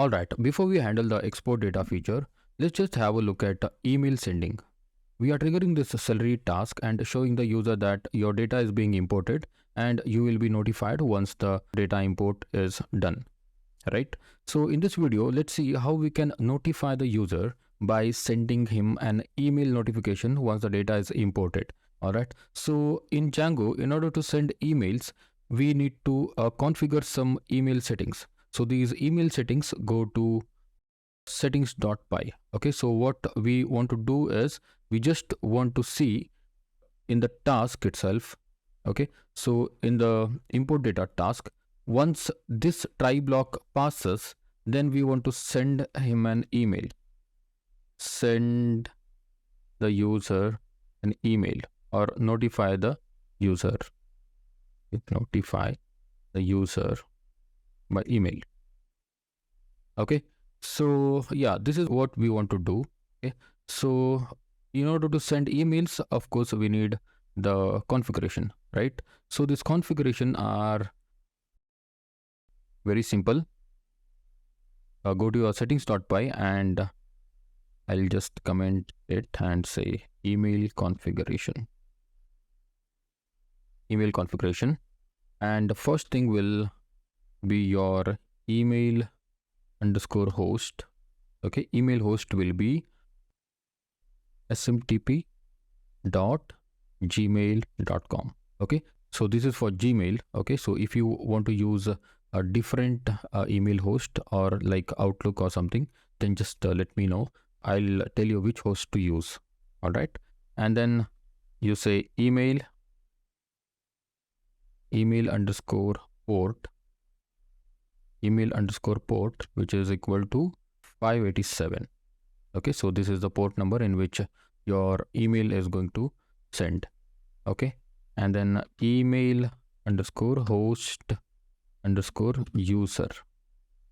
Alright, before we handle the export data feature, let's just have a look at email sending. We are triggering this salary task and showing the user that your data is being imported and you will be notified once the data import is done, right? So in this video, let's see how we can notify the user by sending him an email notification once the data is imported. Alright, so in Django, in order to send emails, we need to configure some email settings. So these email settings go to settings.py. Okay, so what we want to do is we just want to see in the task itself. Okay, so in the import data task, once this try block passes, then we want to send him an email. Send the user an email or notify the user. Notify the user by email. Okay, so yeah, this is what we want to do. Okay, so in order to send emails, of course, we need the configuration, right? So this configuration are very simple. Go to your settings.py and I'll just comment it and say email configuration. Email configuration, and the first thing will be your email underscore host. Okay, email host will be smtp.gmail.com. okay, so this is for Gmail. Okay, so if you want to use a different email host or like Outlook or something, then just let me know. I'll tell you which host to use. All right, and then you say email underscore port, which is equal to 587. Okay, so this is the port number in which your email is going to send. Okay, and then email underscore host underscore user,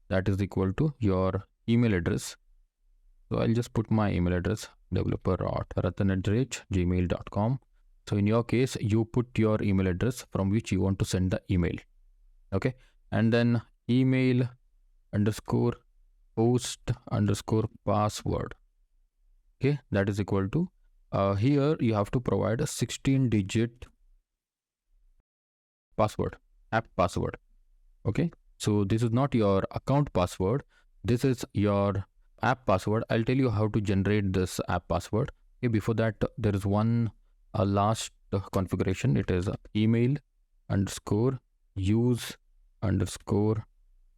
that is equal to your email address. So I'll just put my email address, developer.ratan@gmail.com. So in your case, you put your email address from which you want to send the email. Okay, and then email underscore host underscore password. Okay, that is equal to here you have to provide a 16-digit password, app password. Okay, so this is not your account password, this is your app password. I'll tell you how to generate this app password. Okay, before that, there is one last configuration. It is email underscore use underscore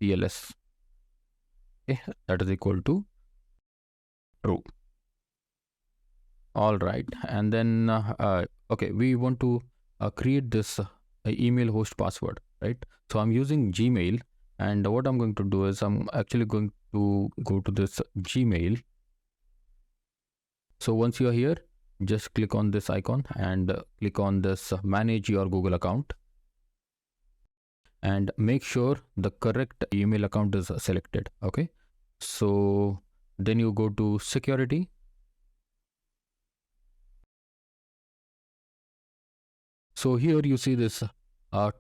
TLS. Okay, that is equal to true. All right, and then okay, we want to create this email host password, right? So I'm using Gmail, and what I'm going to do is I'm actually going to go to this Gmail. So once you're here, just click on this icon and click on this manage your Google account, and make sure the correct email account is selected. Okay, so then you go to security. So here you see this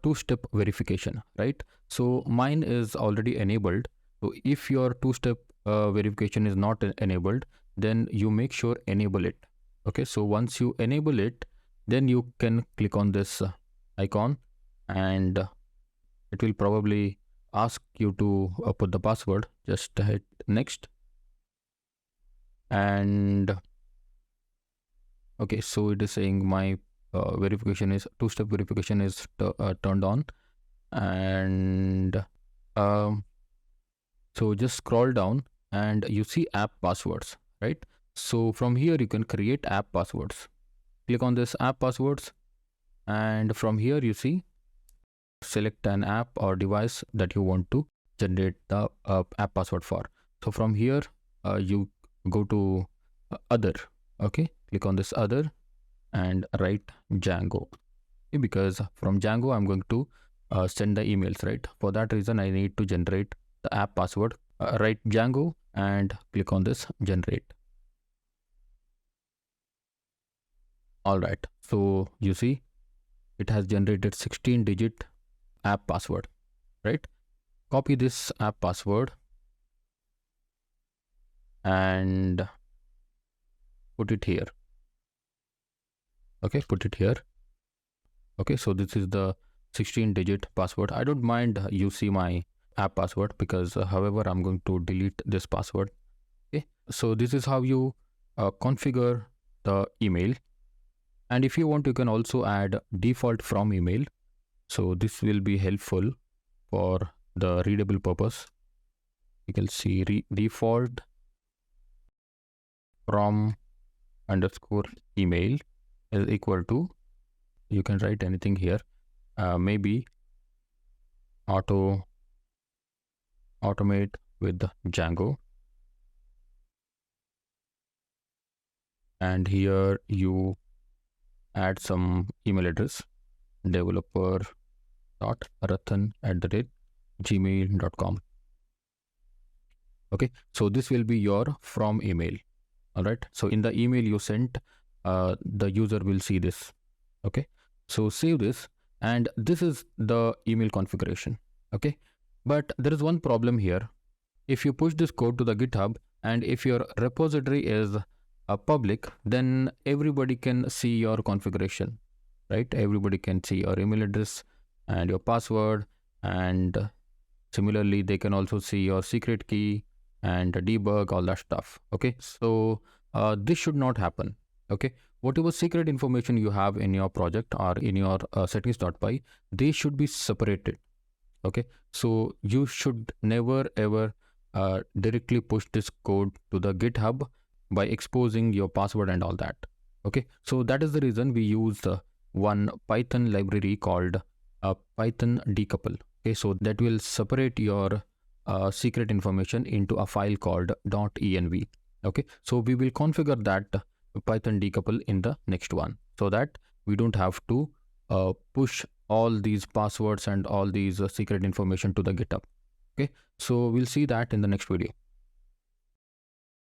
two-step verification, right? So mine is already enabled. So if your two-step verification is not enabled, then you make sure enable it. Okay, so once you enable it, then you can click on this icon, and it will probably ask you to put the password. Just hit next, and okay, so it is saying my verification is two-step verification is turned on, and so just scroll down and you see app passwords, right? So from here you can create app passwords. Click on this app passwords, and from here you see select an app or device that you want to generate the app password for. So from here you go to other. Okay, click on this other and write Django, because from Django I'm going to send the emails, right? For that reason I need to generate the app password. Write Django and click on this generate. All right, so you see it has generated 16-digit app password, right? Copy this app password and put it here. Okay, put it here. Okay, so this is the 16-digit password. I don't mind you see my app password because however I'm going to delete this password. Okay, so this is how you configure the email. And if you want, you can also add default from email. So this will be helpful for the readable purpose. You can see default from underscore email is equal to, you can write anything here, maybe automate with Django, and here you add some email address, developer.rathan@gmail.com. Okay, so this will be your from email. All right, so in the email you sent, the user will see this. Okay, so save this, and this is the email configuration. Okay, but there is one problem here. If you push this code to the GitHub, and if your repository is public, then everybody can see your configuration, right? Everybody can see your email address and your password, and similarly they can also see your secret key and debug, all that stuff. Okay, so this should not happen. Okay, whatever secret information you have in your project or in your settings.py, they should be separated. Okay, so you should never ever directly push this code to the GitHub by exposing your password and all that. Okay, so that is the reason we use one Python library called Python decouple. Okay, so that will separate your secret information into a file called .env. Okay, so we will configure that Python decouple in the next one, so that we don't have to push all these passwords and all these secret information to the GitHub. Okay, so we'll see that in the next video.